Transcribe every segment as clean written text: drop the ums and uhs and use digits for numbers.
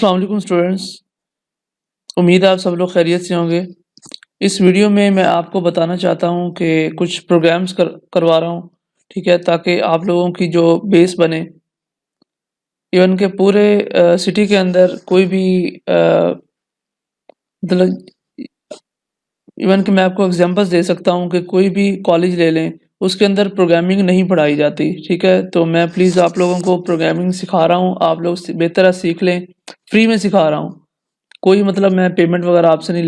अस्सलाम वालेकुम स्टूडेंट्स। उम्मीद है आप सब लोग खैरियत से होंगे। इस वीडियो में मैं आपको बताना चाहता हूँ कि कुछ प्रोग्राम्स करवा रहा हूँ, ठीक है? ताकि आप लोगों की जो बेस बने, इवन के पूरे सिटी के अंदर कोई भी मतलब इवन कि मैं आपको एग्जांपल्स दे सकता हूँ कि कोई भी कॉलेज ले लें, उसके अंदर प्रोग्रामिंग नहीं पढ़ाई जाती, ठीक है? तो मैं प्लीज़ आप लोगों को प्रोग्रामिंग सिखा रहा हूँ, आप लोग बेहतर सीख लें, फ्री में सिखा रहा हूँ। कोई मतलब मैं पेमेंट वगैरह आपसे नहीं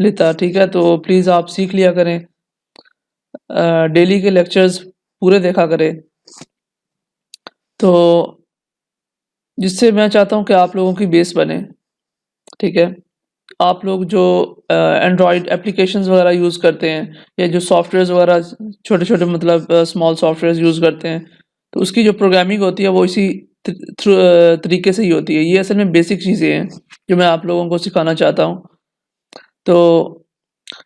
लेता, ठीक है? तो प्लीज़ आप सीख लिया करें। डेली के लेक्चर्स पूरे देखा करें। तो जिससे मैं चाहता हूँ कि आप लोगों की बेस बने, ठीक है? आप लोग जो एंड्रॉयड एप्लीकेशंस वगैरह यूज़ करते हैं या जो सॉफ्टवेयर्स वगैरह छोटे-छोटे मतलब स्मॉल सॉफ्टवेयर्स यूज़ करते हैं, तो उसकी जो प्रोग्रामिंग होती है वो इसी तरीके से ही होती है। ये असल में बेसिक चीज़ें हैं, जो मैं आप लोगों को सिखाना चाहता हूँ। तो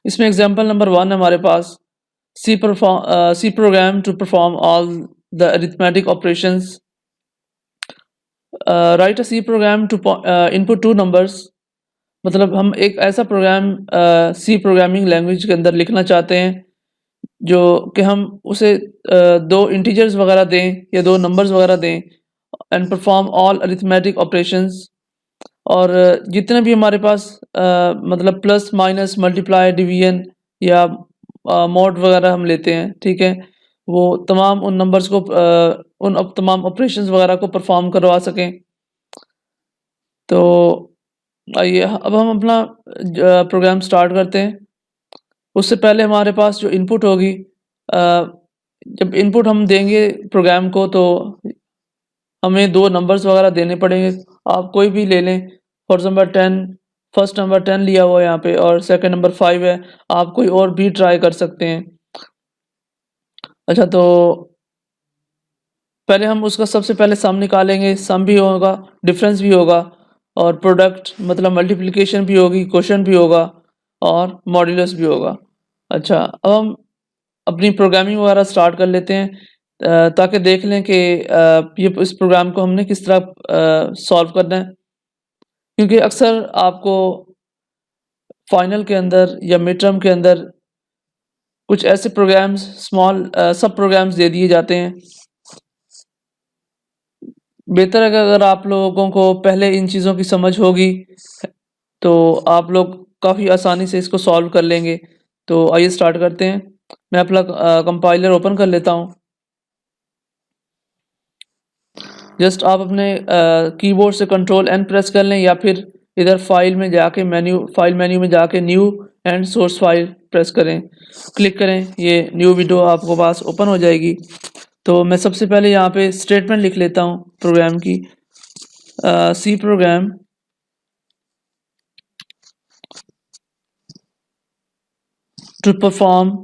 इसमें एग्ज़ाम्पल नंबर 1 हमारे पास C program to perform all the arithmetic operations. Write a C program to input two numbers. मतलब हम एक ऐसा प्रोग्राम सी प्रोग्रामिंग लैंग्वेज के अंदर लिखना चाहते हैं जो कि हम उसे दो इंटीजर्स वगैरह दें या दो नंबर्स वगैरह दें and perform all arithmetic operations. और जितने भी हमारे पास मतलब प्लस माइनस मल्टीप्लाई डिवीजन या मॉड वगैरह हम लेते हैं, ठीक है? वो तमाम उन नंबर्स को तमाम ऑपरेशंस वगैरह को परफॉर्म करवा सकें। तो आइए अब हम अपना प्रोग्राम स्टार्ट करते हैं। उससे पहले हमारे पास जो इनपुट होगी, जब इनपुट हम देंगे प्रोग्राम को तो हमें दो नंबर्स वगैरह देने पड़ेंगे। आप कोई भी ले लें, फॉर एग्जांपल 10, फर्स्ट नंबर 10 लिया हुआ है यहाँ पे और सेकंड नंबर 5 है। आप कोई और भी ट्राई कर सकते हैं। अच्छा, तो पहले हम उसका सबसे पहले सम निकालेंगे। सम भी होगा, डिफरेंस भी होगा और प्रोडक्ट मतलब मल्टीप्लिकेशन भी होगी, क्वोशंट भी होगा और मॉड्यूलस भी होगा। अच्छा, अब हम अपनी प्रोग्रामिंग वगैरह स्टार्ट कर लेते हैं, ताकि देख लें कि ये इस प्रोग्राम को हमने किस तरह सॉल्व करना है। क्योंकि अक्सर आपको फाइनल के अंदर या मिड टर्म के अंदर कुछ ऐसे प्रोग्राम्स स्मॉल सब प्रोग्राम्स दे दिए जाते हैं। बेहतर है कि अगर आप लोगों को पहले इन चीज़ों की समझ होगी तो आप लोग काफ़ी आसानी से इसको सॉल्व कर लेंगे। तो आइए स्टार्ट करते हैं। मैं अपना कंपाइलर ओपन कर लेता हूँ। जस्ट आप अपने कीबोर्ड से कंट्रोल एन प्रेस कर लें या फिर इधर फाइल मेन्यू में जाके new and source file press करें, क्लिक करें। ये न्यू विंडो आपको पास ओपन हो जाएगी। तो मैं सबसे पहले यहाँ पे स्टेटमेंट लिख लेता हूँ प्रोग्राम की। C program to perform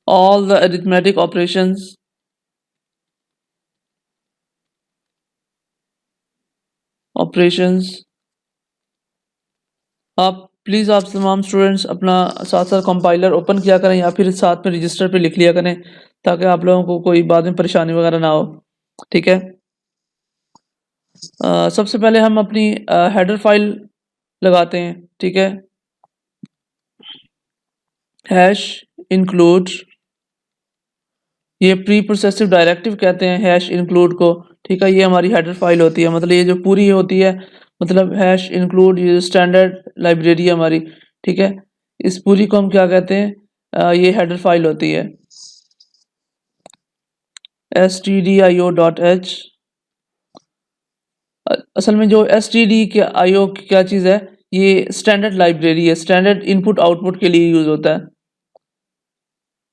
all the arithmetic operations। आप प्लीज़ आप तमाम स्टूडेंट्स अपना साथ साथ कंपाइलर ओपन किया करें या फिर साथ में रजिस्टर पे लिख लिया करें, ताकि आप लोगों को कोई बाद में परेशानी वगैरह ना हो, ठीक है? सबसे पहले हम अपनी हेडर फाइल लगाते हैं, ठीक है? हैश इंक्लूड, ये प्री प्रोसेसिव डायरेक्टिव कहते हैं हैश इंक्लूड को, ठीक है? ये हमारी हेडर फाइल होती है, मतलब ये जो पूरी होती है, मतलब हैश इंक्लूड ये स्टैंडर्ड लाइब्रेरी है हमारी, ठीक है? इस पूरी को हम क्या कहते हैं, ये हेडर फाइल होती है stdio.h। असल में जो stdio क्या चीज़ है, ये स्टैंडर्ड लाइब्रेरी है, स्टैंडर्ड इनपुट आउटपुट के लिए यूज़ होता है।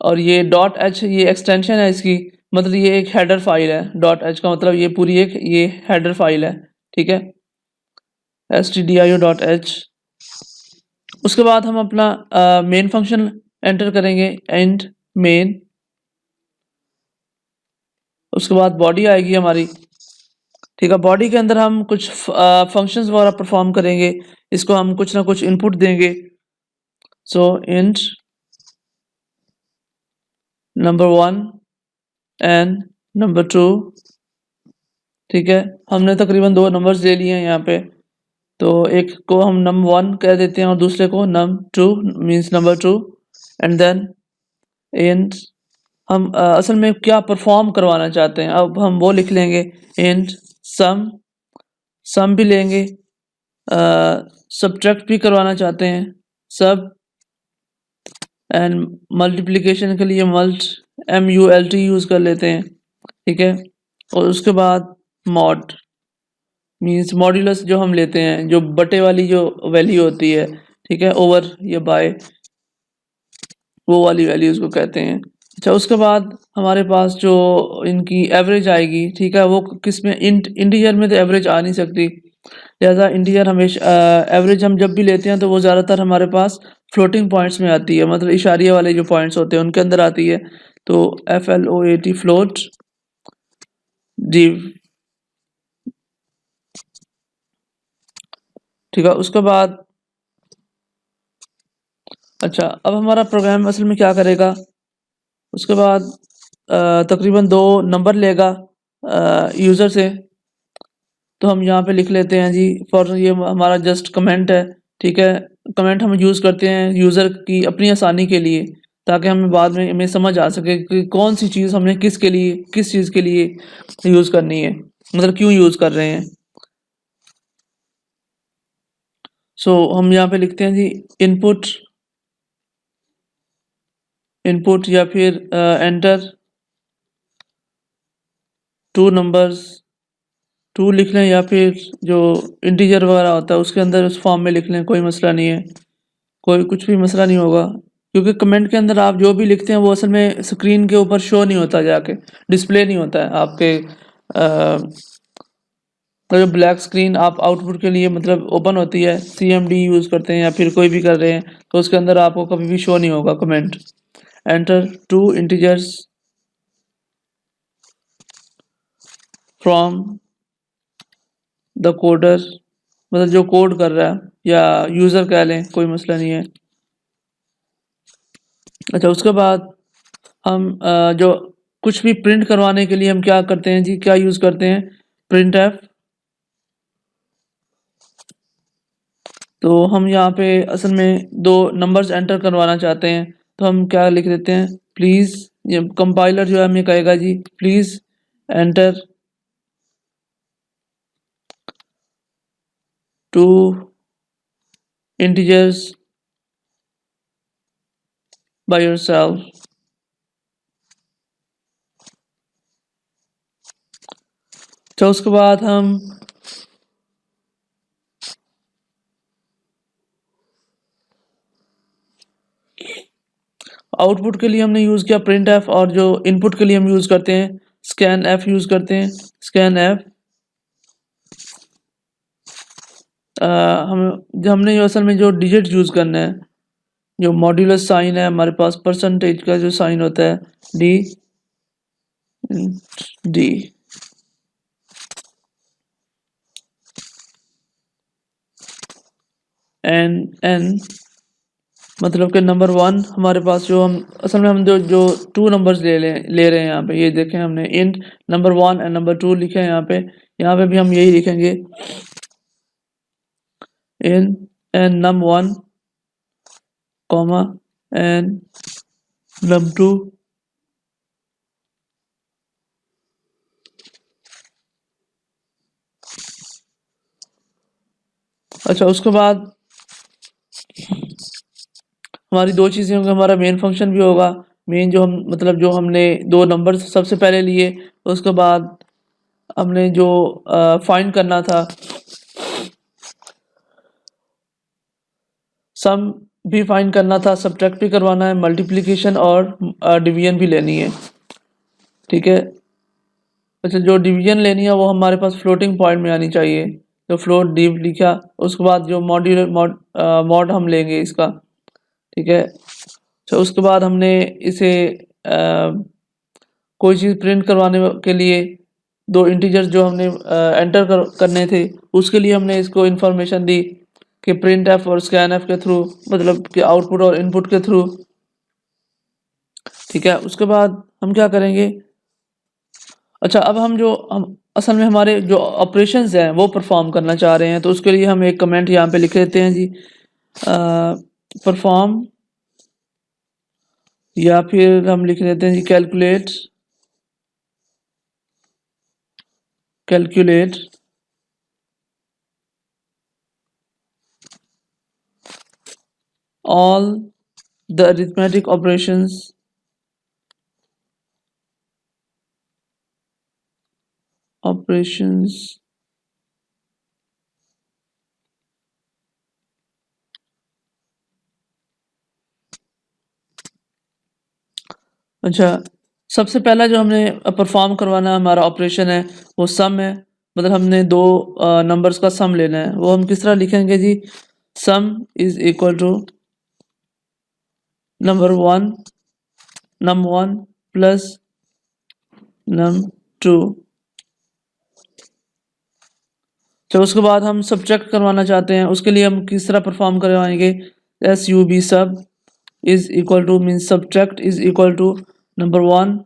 और ये .h ये एक्सटेंशन है इसकी, मतलब ये एक हेडर फाइल है। .h का मतलब ये पूरी एक ये हेडर फाइल है, ठीक है? stdio.h। उसके बाद हम अपना मेन फंक्शन एंटर करेंगे, एंड मेन। उसके बाद बॉडी आएगी हमारी, ठीक है? बॉडी के अंदर हम कुछ फंक्शंस वगैरह परफॉर्म करेंगे। इसको हम कुछ ना कुछ इनपुट देंगे। सो इंट नंबर 1 एंड नंबर 2 ठीक है, हमने तकरीबन 2 नंबर्स ले लिए हैं यहाँ पे, तो एक को हम num1 कह देते हैं और दूसरे को num2 means number 2 and then int हम असल में क्या परफॉर्म करवाना चाहते हैं, अब हम वो लिख लेंगे इंट सम भी लेंगे, सब्ट्रैक्ट भी करवाना चाहते हैं सब, एंड मल्टीप्लिकेशन के लिए MULT यूज़ कर लेते हैं, ठीक है। और उसके बाद मॉड मीन्स मॉड्यूलस जो हम लेते हैं, जो बटे वाली जो वैल्यू होती है, ठीक है, ओवर या बाय, वो वाली वैल्यूज़ को कहते हैं। अच्छा, उसके बाद हमारे पास जो इनकी एवरेज आएगी, ठीक है, वो किस में इंटीजर में तो एवरेज आ नहीं सकती, लिहाजा इंटीजर हमेशा एवरेज हम जब भी लेते हैं तो वो ज़्यादातर हमारे पास फ्लोटिंग पॉइंट्स में आती है, मतलब इशारिया वाले जो पॉइंट्स होते हैं उनके अंदर आती है, तो FLOAT फ्लोट डिव, ठीक है। उसके बाद अच्छा, अब हमारा प्रोग्राम असल में क्या करेगा, उसके बाद तकरीबन 2 नंबर लेगा यूज़र से, तो हम यहाँ पे लिख लेते हैं जी, फॉर ये हमारा जस्ट कमेंट है, ठीक है। कमेंट हम यूज़ करते हैं यूज़र की अपनी आसानी के लिए, ताकि हमें बाद में हमें समझ आ सके कि कौन सी चीज़ हमने किसके लिए किस चीज़ के लिए यूज़ करनी है, मतलब क्यों यूज़ कर रहे हैं। सो हम यहाँ पे लिखते हैं जी इनपुट या फिर एंटर 2 नंबर्स 2 लिख लें, या फिर जो इंटीजर वगैरह होता है उसके अंदर उस फॉर्म में लिख लें, कोई मसला नहीं है, कोई कुछ भी मसला नहीं होगा, क्योंकि कमेंट के अंदर आप जो भी लिखते हैं वो असल में स्क्रीन के ऊपर शो नहीं होता, जाके डिस्प्ले नहीं होता है आपके तो जो ब्लैक स्क्रीन आप आउटपुट के लिए मतलब ओपन होती है, CMD यूज़ करते हैं या फिर कोई भी कर रहे हैं, तो उसके अंदर आपको कभी भी शो नहीं होगा comment. Enter 2 integers from the coder, मतलब जो कोड कर रहा है या यूज़र कह लें, कोई मसला नहीं है। अच्छा, उसके बाद हम जो कुछ भी प्रिंट करवाने के लिए हम क्या करते हैं जी, क्या यूज़ करते हैं, printf। तो हम यहाँ पे असल में 2 नंबर्स एंटर करवाना चाहते हैं, तो हम क्या लिख देते हैं, प्लीज़, ये कंपाइलर जो है हमें कहेगा जी please enter 2 integers by yourself. तो उसके बाद हम आउटपुट के लिए हमने यूज़ किया printf, और जो इनपुट के लिए हम यूज़ करते हैं scanf यूज़ करते हैं। scanf हमने जो असल में जो डिजिट यूज़ करना है, जो मॉड्यूलस साइन है हमारे पास, परसेंटेज का जो साइन होता है डी एन मतलब कि नंबर 1 हमारे पास जो हम असल में हम जो 2 नंबर्स ले रहे हैं यहाँ पे, ये देखें हमने इंट नंबर 1 एंड नंबर 2 लिखे हैं यहाँ पे भी हम यही लिखेंगे in an num1 comma N num2 अच्छा, उसके बाद हमारी 2 चीज़ें होंगी, हमारा मेन फंक्शन भी होगा, मेन जो हम मतलब जो हमने 2 नंबर सबसे पहले लिए, उसके बाद हमने जो फाइंड करना था, सम भी फाइंड करना था, सब्ट्रैक्ट भी करवाना है, मल्टीप्लिकेशन और डिवीजन भी लेनी है, ठीक है। अच्छा, जो डिवीजन लेनी है वो हमारे पास फ्लोटिंग पॉइंट में आनी चाहिए, तो फ्लोट डिव लिखा, उसके बाद जो मॉड हम लेंगे इसका, ठीक है। तो उसके बाद हमने इसे कोई चीज़ प्रिंट करवाने के लिए 2 इंटीजर्स जो हमने एंटर करने थे, उसके लिए हमने इसको इंफॉर्मेशन दी कि printf और scanf के थ्रू, मतलब कि आउटपुट और इनपुट के थ्रू, ठीक है। उसके बाद हम क्या करेंगे, अच्छा, अब हम असल में हमारे जो ऑपरेशंस हैं वो परफॉर्म करना चाह रहे हैं, तो उसके लिए हम एक कमेंट यहाँ पे लिख देते हैं जी, परफॉर्म, या फिर हम लिख देते हैं जी calculate all the arithmetic operations अच्छा, सबसे पहला जो हमने परफॉर्म करवाना हमारा ऑपरेशन है वो सम है, मतलब हमने दो नंबर्स का सम लेना है। वो हम किस तरह लिखेंगे जी, sum is equal to number one plus num two. तो उसके बाद हम सब्ट्रैक्ट करवाना चाहते हैं, उसके लिए हम किस तरह परफॉर्म करवाएंगे, S U B sub is equal to means subtract is equal to number one,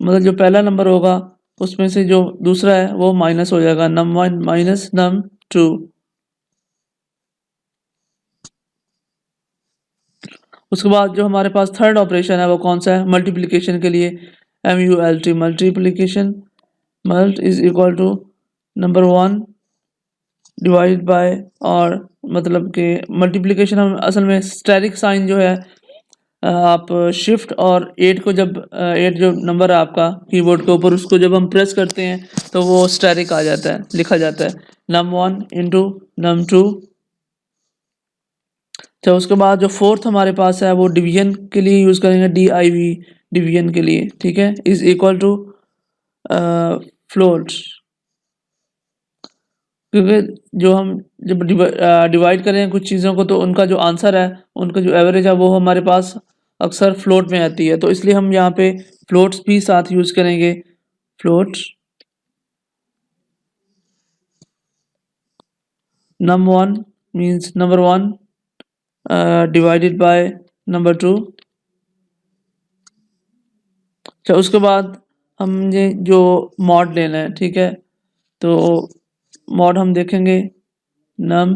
मतलब जो पहला नंबर होगा उसमें से जो दूसरा है वो माइनस हो जाएगा, num one minus num two. उसके बाद जो हमारे पास थर्ड ऑपरेशन है वो कौन सा है, मल्टीप्लिकेशन के लिए MULT multiplication, mult is equal to number one divide by, और मतलब कि मल्टीप्लिकेशन हम असल में स्टेरिक साइन जो है, आप शिफ्ट और 8 को जब 8 जो नंबर है आपका कीबोर्ड के ऊपर, उसको जब हम प्रेस करते हैं तो वो स्टेरिक आ जाता है, लिखा जाता है num one into num two. तो उसके बाद जो फोर्थ हमारे पास है वो डिवीजन के लिए यूज़ करेंगे, DIV डिवीजन के लिए, ठीक है, इज इक्वल टू फ्लोट, क्योंकि जो हम जब डिवाइड करें कुछ चीज़ों को तो उनका जो आंसर है, उनका जो एवरेज है वो हमारे पास अक्सर फ्लोट में आती है, तो इसलिए हम यहाँ पे फ्लोट्स भी साथ यूज़ करेंगे, float num one means number one divided by number two. अच्छा, उसके बाद हमने जो मॉड लेना है, ठीक है, तो मॉड हम देखेंगे num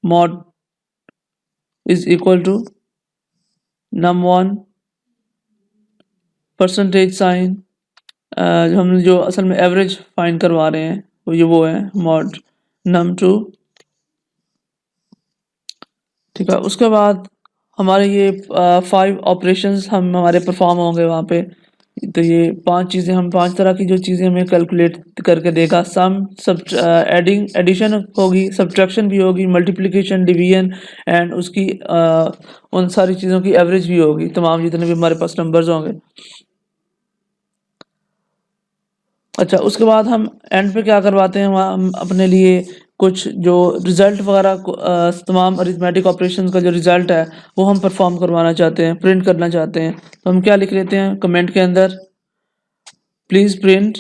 mod is equal to num one percentage sign, हम जो असल में एवरेज फाइंड करवा रहे हैं वो है मॉड नम टू, ठीक है। उसके बाद हमारे ये 5 ऑपरेशंस हमारे परफॉर्म होंगे वहाँ पे, तो ये 5 चीज़ें, हम 5 तरह की जो चीज़ें हमें कैलकुलेट करके देगा, सम, सब, एडिशन होगी, सब्ट्रैक्शन भी होगी, मल्टीप्लिकेशन, डिवीजन, एंड उसकी उन सारी चीज़ों की एवरेज भी होगी, तमाम जितने भी हमारे पास नंबर्स होंगे। अच्छा, उसके बाद हम एंड पे क्या करवाते हैं, वहाँ हम अपने लिए कुछ जो रिज़ल्ट वगैरह तमाम अरिथमेटिक ऑपरेशन का जो रिज़ल्ट है वो हम परफॉर्म करवाना चाहते हैं, प्रिंट करना चाहते हैं, तो हम क्या लिख लेते हैं कमेंट के अंदर, please print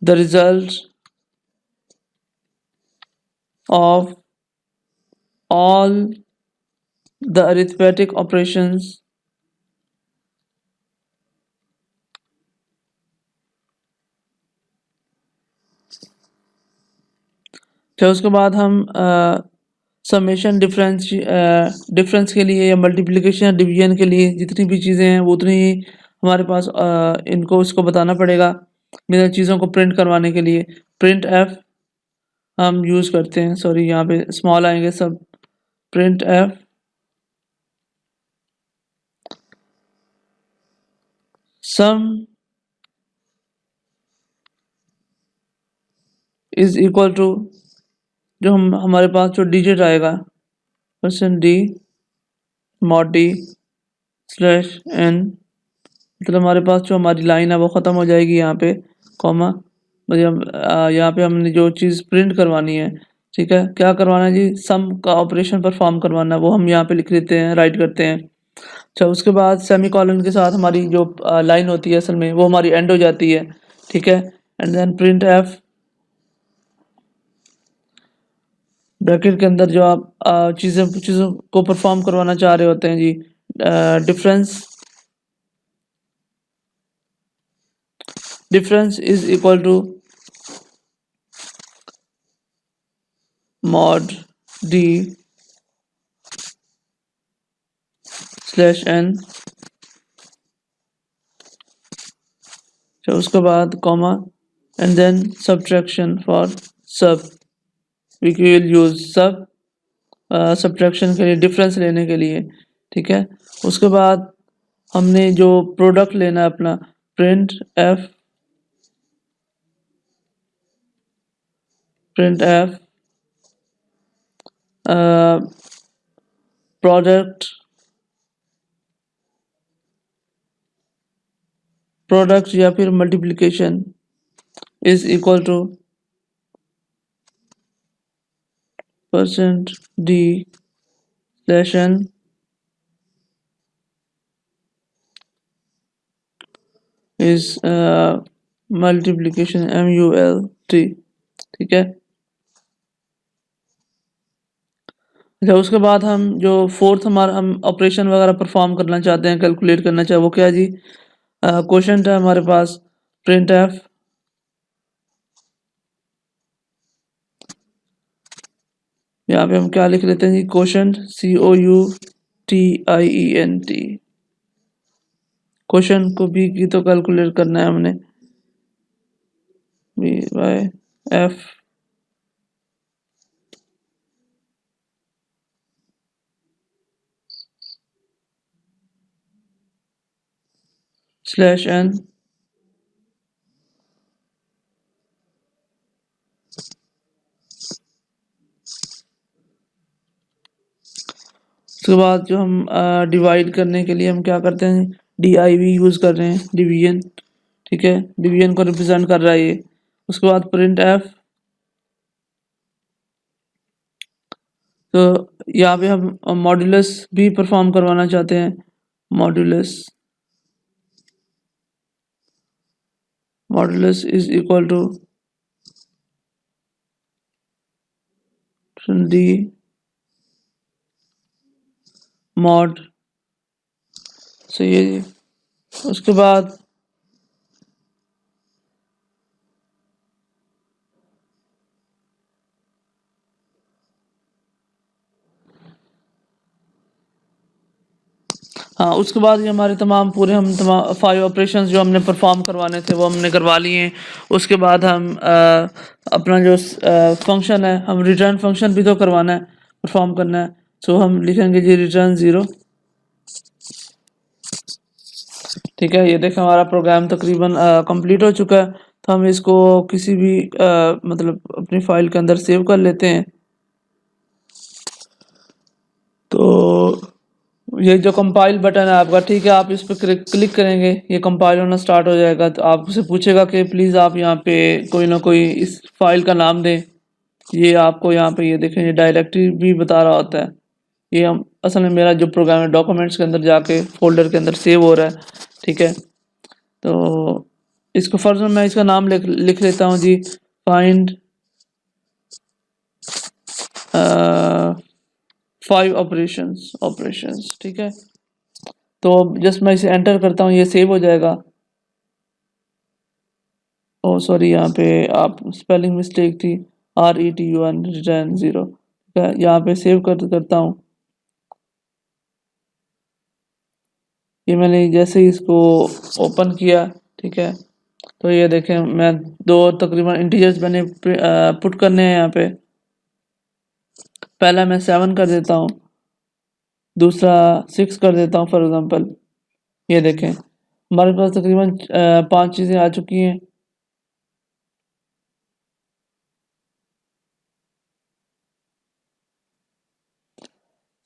the result of all the arithmetic operations फिर उसके बाद हम समेशन डिफरेंस के लिए या मल्टीप्लिकेशन डिवीजन के लिए जितनी भी चीज़ें हैं वो उतनी ही हमारे पास इनको उसको बताना पड़ेगा, मेरे चीज़ों को प्रिंट करवाने के लिए प्रिंट एफ हम यूज़ करते हैं, सॉरी यहाँ पे स्मॉल आएंगे सब, print F sum is equal to, जो हमारे पास जो डिजिट आएगा %d mod d slash n, मतलब हमारे पास जो हमारी लाइन है वो ख़त्म हो जाएगी यहाँ पे, कॉमा, मतलब यहाँ पे हमने जो चीज़ प्रिंट करवानी है, ठीक है, क्या करवाना है जी, सम का ऑपरेशन परफॉर्म करवाना है, वो हम यहाँ पे लिख देते हैं, राइट करते हैं। अच्छा, उसके बाद सेमी कॉलन के साथ हमारी जो लाइन होती है असल में वो हमारी एंड हो जाती है, ठीक है, and then print F bracket के अंदर जो आप चीज़ों को परफॉर्म करवाना चाह रहे होते हैं जी, difference is equal to mod d /n, तो उसके बाद comma and then subtraction for sub, we will use sub subtraction के लिए, डिफरेंस लेने के लिए, ठीक है। उसके बाद हमने जो प्रोडक्ट लेना है अपना, प्रिंट एफ प्रोडक्ट या फिर multiplication is equal to %d/n is multiplication MULT, ठीक है। अच्छा, उसके बाद हम जो फोर्थ हमारा हम ऑपरेशन वगैरह परफॉर्म करना चाहते हैं, कैलकुलेट करना चाहे, वो क्या है जी, क्वेश्चन है हमारे पास प्रिंट एफ यहाँ पे हम क्या लिख लेते हैं जी, क्वेश्चन COUTIENT, क्वेश्चन को भी की तो कैलकुलेट करना है हमने, B/F /n उसके बाद जो हम डिवाइड करने के लिए हम क्या करते हैं, DIV यूज़ कर रहे हैं, डिवीजन, ठीक है, डिवीजन को रिप्रेजेंट कर रहा है ये। उसके बाद प्रिंट एफ, तो यहाँ पे हम मॉड्यूलस भी परफॉर्म करवाना चाहते हैं, modulus is equal to d mod, सही है जी। उसके बाद हाँ, उसके बाद ये हमारे तमाम 5 ऑपरेशंस जो हमने परफॉर्म करवाने थे वो हमने करवा लिए हैं। उसके बाद हम अपना जो फंक्शन है, हम रिटर्न फंक्शन भी तो करवाना है, परफॉर्म करना है। सो हम लिखेंगे जी रिटर्न 0, ठीक है। ये देखें हमारा प्रोग्राम तकरीबन कंप्लीट हो चुका है। तो हम इसको किसी भी मतलब अपनी फाइल के अंदर सेव कर लेते हैं। तो ये जो कंपाइल बटन है आपका, ठीक है, आप इस पर क्लिक करेंगे, ये कंपाइल होना स्टार्ट हो जाएगा। तो आपसे पूछेगा कि प्लीज़ आप यहाँ पे कोई ना कोई इस फाइल का नाम दें। ये आपको यहाँ पे ये देखें, ये डायरेक्टरी भी बता रहा होता है। ये हम असल में मेरा जो प्रोग्राम है डॉक्यूमेंट्स के अंदर जाके फोल्डर के अंदर सेव हो रहा है, ठीक है। तो इसको फर्ज में मैं इसका नाम लिख लेता हूँ जी, फाइंड 5 ऑपरेशंस, ठीक है। तो जस्ट मैं इसे एंटर करता हूँ, ये सेव हो जाएगा। ओ सॉरी, यहाँ पे आप स्पेलिंग मिस्टेक थी, RETUN रिटर्न 0, ठीक है। यहाँ पे सेव करता हूँ। ये मैंने जैसे ही इसको ओपन किया, ठीक है, तो ये देखें मैं 2 तकरीबन इंटीजर्स मैंने पुट करने हैं यहाँ पे। पहला मैं 7 कर देता हूँ, दूसरा 6 कर देता हूँ फॉर एग्जांपल। ये देखें हमारे पास तकरीबन 5 चीज़ें आ चुकी हैं।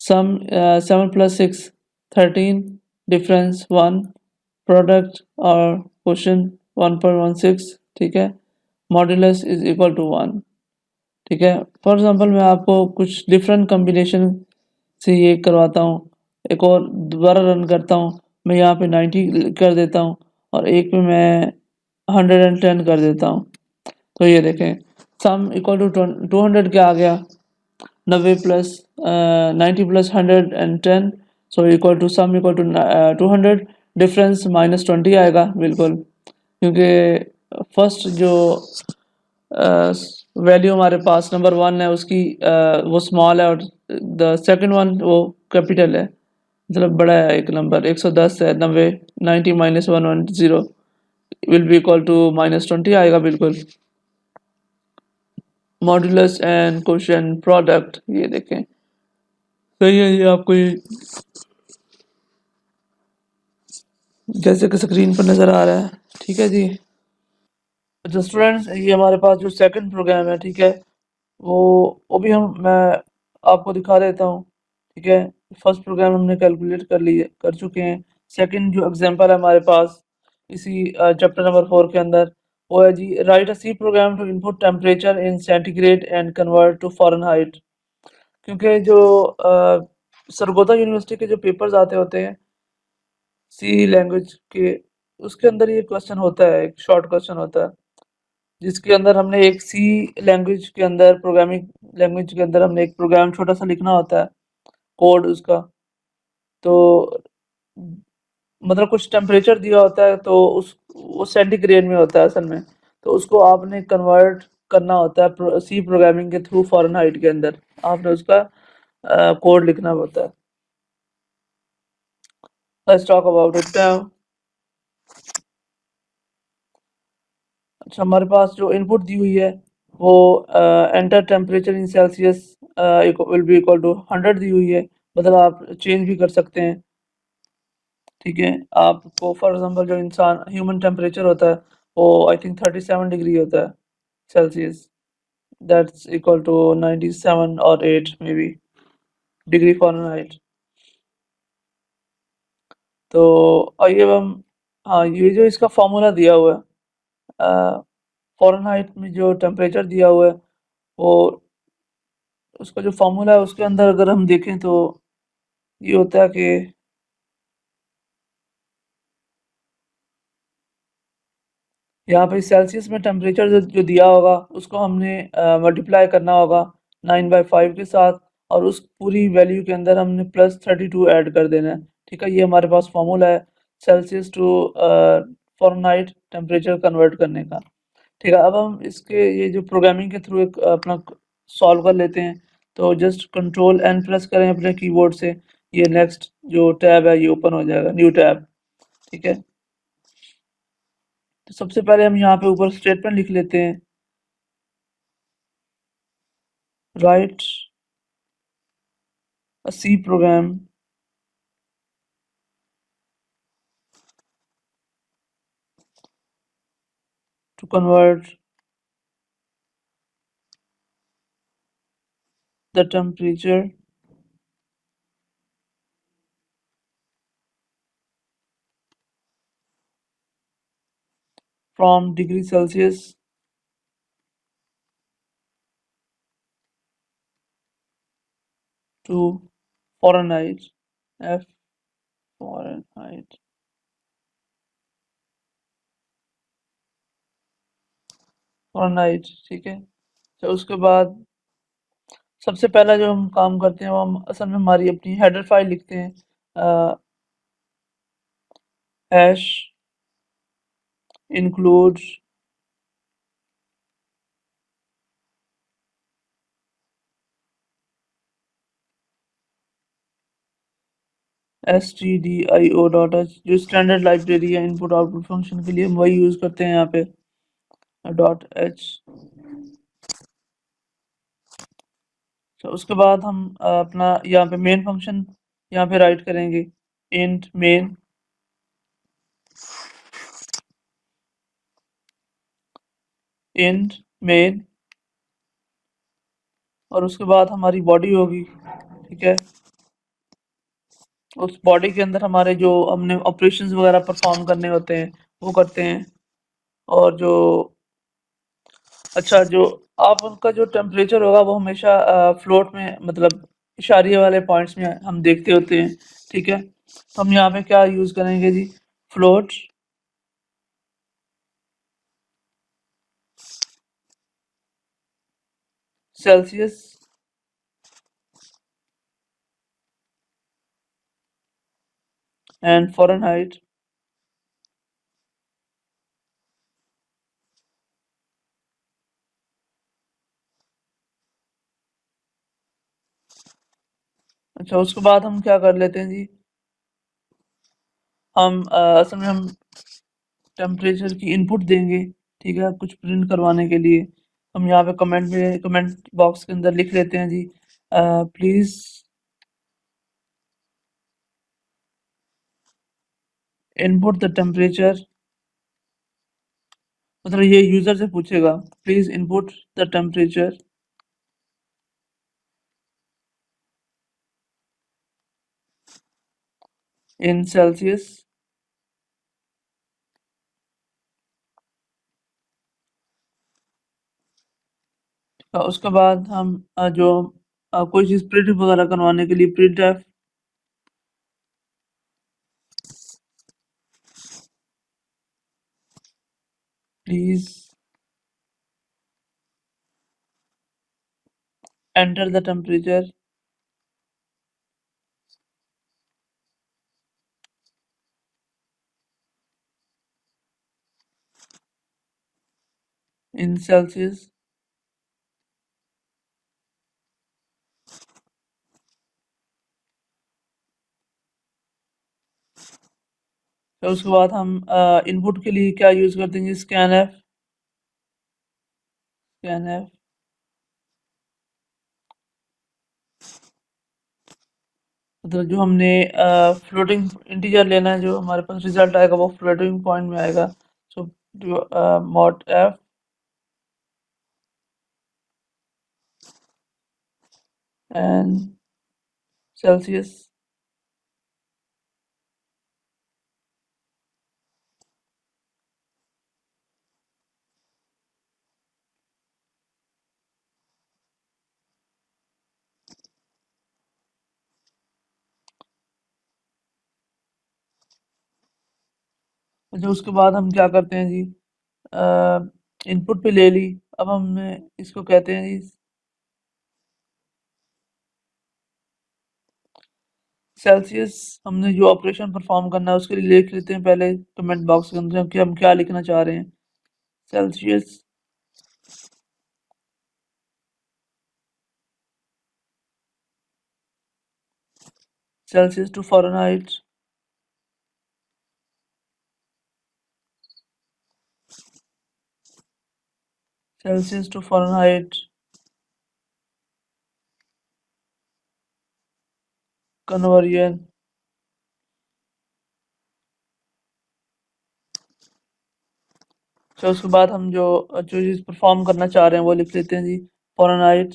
सम 7 + 6 13, डिफरेंस 1, प्रोडक्ट और क्वेश्चन 1.16, ठीक है। मॉड्यूलस इज इक्वल टू 1, ठीक है। फॉर एग्जांपल मैं आपको कुछ डिफरेंट कम्बिनेशन से ये करवाता हूँ। एक और दोबारा रन करता हूँ, मैं यहाँ पे 90 कर देता हूँ और एक पे मैं 110 कर देता हूँ। तो ये देखें सम इक्वल टू 200 क्या आ गया, 90 plus 90 plus 110, so equal to sum equal to 200, difference -20 आएगा बिल्कुल, क्योंकि फर्स्ट जो वैल्यू हमारे पास नंबर वन है उसकी वो स्मॉल है, और द सेकंड वन वो कैपिटल है, मतलब बड़ा है एक नंबर। 110 है, 90, 90 minus 110 will be equal to -20 आएगा बिल्कुल। मॉड्यूलस एंड क्वोशिएंट प्रोडक्ट, ये देखें सही है, ये आपको ये जैसे कि स्क्रीन पर नज़र आ रहा है, ठीक है जी। अच्छा स्टूडेंट्स, ये हमारे पास जो सेकंड प्रोग्राम है, ठीक है, वो भी मैं आपको दिखा देता हूँ, ठीक है। फर्स्ट प्रोग्राम हमने कैलकुलेट कर चुके हैं। सेकंड जो एग्जांपल है हमारे पास इसी चैप्टर नंबर 4 के अंदर, वो है जी, write a C program to input temperature in centigrade and convert to Fahrenheit. क्योंकि जो सरगोदा यूनिवर्सिटी के जो पेपर्स आते होते हैं सी लैंग्वेज के, उसके अंदर ये क्वेश्चन होता है, एक शॉर्ट क्वेश्चन होता है, जिसके अंदर हमने एक सी लैंग्वेज के अंदर, प्रोग्रामिंग लैंग्वेज के अंदर हमने एक प्रोग्राम छोटा सा लिखना होता है, कोड उसका। तो मतलब कुछ टेम्परेचर दिया होता है, तो उस वो सेंटीग्रेड में होता है असल में, तो उसको आपने कन्वर्ट करना होता है सी प्रोग्रामिंग के थ्रू फ़ारेनहाइट के अंदर, आपने उसका कोड लिखना होता है। Let's talk about it now. अच्छा, हमारे पास जो इनपुट दी हुई है वो enter temperature in Celsius will be equal to 100 दी हुई है, मतलब आप चेंज भी कर सकते हैं, ठीक है। आपको फॉर एग्जांपल जो इंसान ह्यूमन टेम्परेचर होता है वो आई थिंक 37 डिग्री होता है सेल्सियस, दैट्स इक्वल टू 97 और 8 मे बी डिग्री फ़ारेनहाइट। तो आइए अब हम, हाँ, ये जो इसका फार्मूला दिया हुआ है फ़ारेनहाइट में जो टेम्परेचर दिया हुआ है, वो उसका जो फार्मूला है उसके अंदर अगर हम देखें तो ये होता है कि यहाँ पे सेल्सियस में टेम्परेचर जो दिया होगा उसको हमने मल्टीप्लाई करना होगा 9/5 के साथ, और उस पूरी वैल्यू के अंदर हमने +32 ऐड कर देना है, ठीक है। ये हमारे पास फार्मूला है Celsius to Fahrenheit temperature convert करने का, ठीक है। अब हम इसके ये जो प्रोग्रामिंग के थ्रू एक अपना सॉल्व कर लेते हैं। तो जस्ट कंट्रोल एन प्रेस करें अपने कीबोर्ड से, ये नेक्स्ट जो टैब है ये ओपन हो जाएगा, न्यू टैब, ठीक है। तो सबसे पहले हम यहाँ पे ऊपर स्टेटमेंट लिख लेते हैं, write a C program to convert the temperature from degree Celsius to Fahrenheit, F Fahrenheit, Fahrenheit, ठीक है। तो उसके बाद सबसे पहला जो हम काम करते हैं वो हम असल में हमारी अपनी हेडर फाइल लिखते हैं, हैश इंक्लूड्स stdio.h, जो स्टैंडर्ड लाइब्रेरी है इनपुट आउटपुट फंक्शन के लिए, हम वही यूज़ करते हैं यहाँ पे, .h। तो उसके बाद हम अपना यहाँ पे मेन फंक्शन यहाँ पे राइट करेंगे, इंट मेन, इंट मेन, और उसके बाद हमारी बॉडी होगी, ठीक है। उस बॉडी के अंदर हमारे जो हमने ऑपरेशंस वगैरह परफॉर्म करने होते हैं वो करते हैं, और जो अच्छा जो आप उनका जो टेम्परेचर होगा वो हमेशा फ्लोट में, मतलब इशारे वाले पॉइंट्स में हम देखते होते हैं, ठीक है। तो हम यहाँ पे क्या यूज़ करेंगे जी, फ्लोट सेल्सियस and Fahrenheit. अच्छा, उसके बाद हम क्या कर लेते हैं जी, हम असल में हम टेम्परेचर की इनपुट देंगे, ठीक है, कुछ प्रिंट करवाने के लिए। हम यहाँ पे कमेंट बॉक्स के अंदर लिख लेते हैं जी, प्लीज इनपुट द टेम्परेचर, मतलब ये यूजर से पूछेगा, please input the temperature in Celsius. उसके बाद हम जो कोई चीज़ प्रिंट वगैरह करवाने के लिए print F, please enter the temperature in Celsius. फिर उसके बाद हम इनपुट के लिए क्या यूज़ करते हैं, स्कैन एफ। मतलब जो हमने फ्लोटिंग इंटीजर लेना है, जो हमारे पास रिजल्ट आएगा वो फ्लोटिंग पॉइंट में आएगा। सो मॉड एफ एंड सेल्सियस। जो उसके बाद हम क्या करते हैं जी, इनपुट पे ले ली, अब हमने इसको कहते हैं जी सेल्सियस। हमने जो ऑपरेशन परफॉर्म करना है उसके लिए लिख लेते हैं पहले कमेंट बॉक्स के अंदर कि हम क्या लिखना चाह रहे हैं, Celsius Celsius to Fahrenheit, Celsius to Fahrenheit conversion. तो उसके बाद हम जो जो चीज़ परफॉर्म करना चाह रहे हैं वो लिख लेते हैं जी, Fahrenheit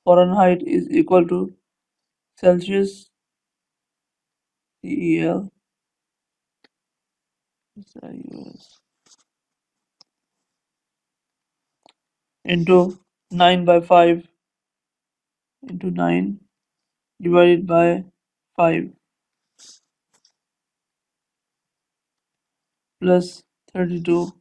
Fahrenheit is equal to Celsius CEL into 9 by 5 into 9 divided by 5 plus 32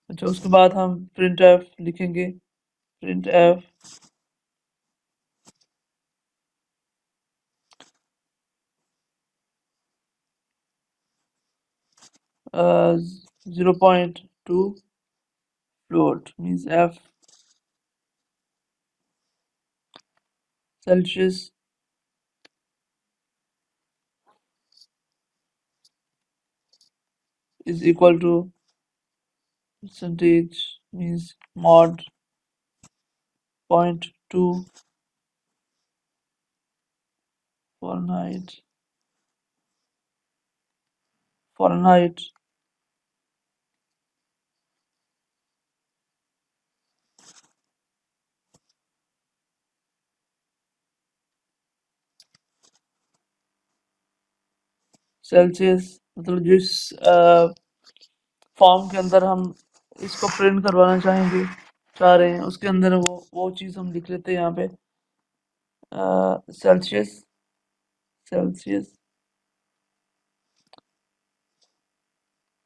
अच्छा, उसके बाद हम प्रिंट एफ लिखेंगे, print F 0.2 float means F Celsius is equal to percentage means mod 0.2 Fahrenheit Celsius. मतलब जिस फॉर्म के अंदर हम इसको प्रिंट करवाना चाह रहे हैं उसके अंदर वो चीज़ हम लिख लेते हैं यहाँ पे, Celsius, Celsius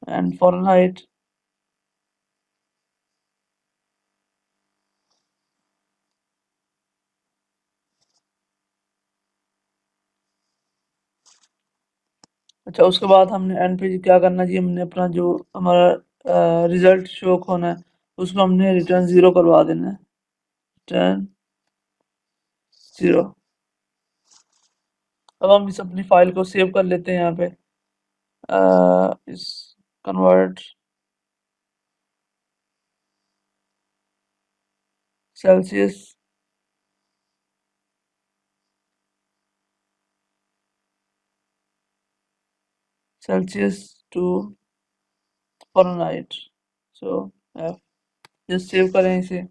and Fahrenheit. अच्छा, उसके बाद हमने एंड पे क्या करना जी, हमने अपना जो हमारा रिजल्ट शो होना है उसको हमने रिटर्न 0 करवा देना है, रिटर्न 0। अब हम इस अपनी फाइल को सेव कर लेते हैं यहाँ पे, इस convert Celsius Celsius to Fahrenheit. So just save करें इसे,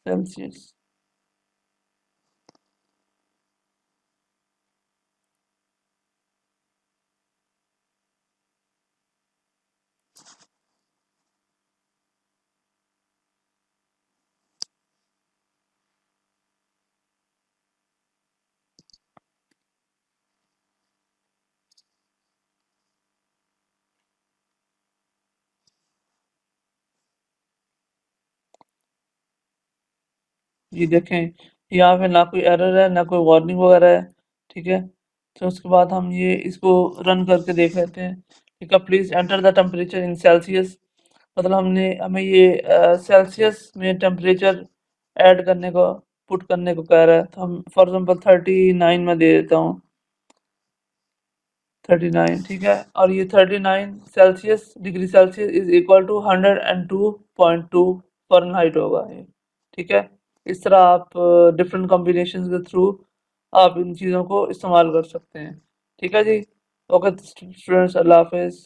सेल्सियस। ये देखें, यहाँ पे ना कोई एरर है ना कोई वार्निंग वगैरह है, ठीक है। तो उसके बाद हम ये इसको रन करके देख लेते हैं। ठीक है, please enter the temperature in Celsius. मतलब हमें ये सेल्सियस में टेम्परेचर ऐड करने को, पुट करने को कह रहा है। तो हम फॉर एग्जांपल 39 में दे देता हूँ, 39, ठीक है। और ये 39 Celsius, degree Celsius is equal to 102.2 Fahrenheit होगा ये, ठीक है। इस तरह आप डिफरेंट कॉम्बिनेशंस के थ्रू आप इन चीज़ों को इस्तेमाल कर सकते हैं, ठीक है जी। ओके स्टूडेंट्स, अल्लाह हाफिज़।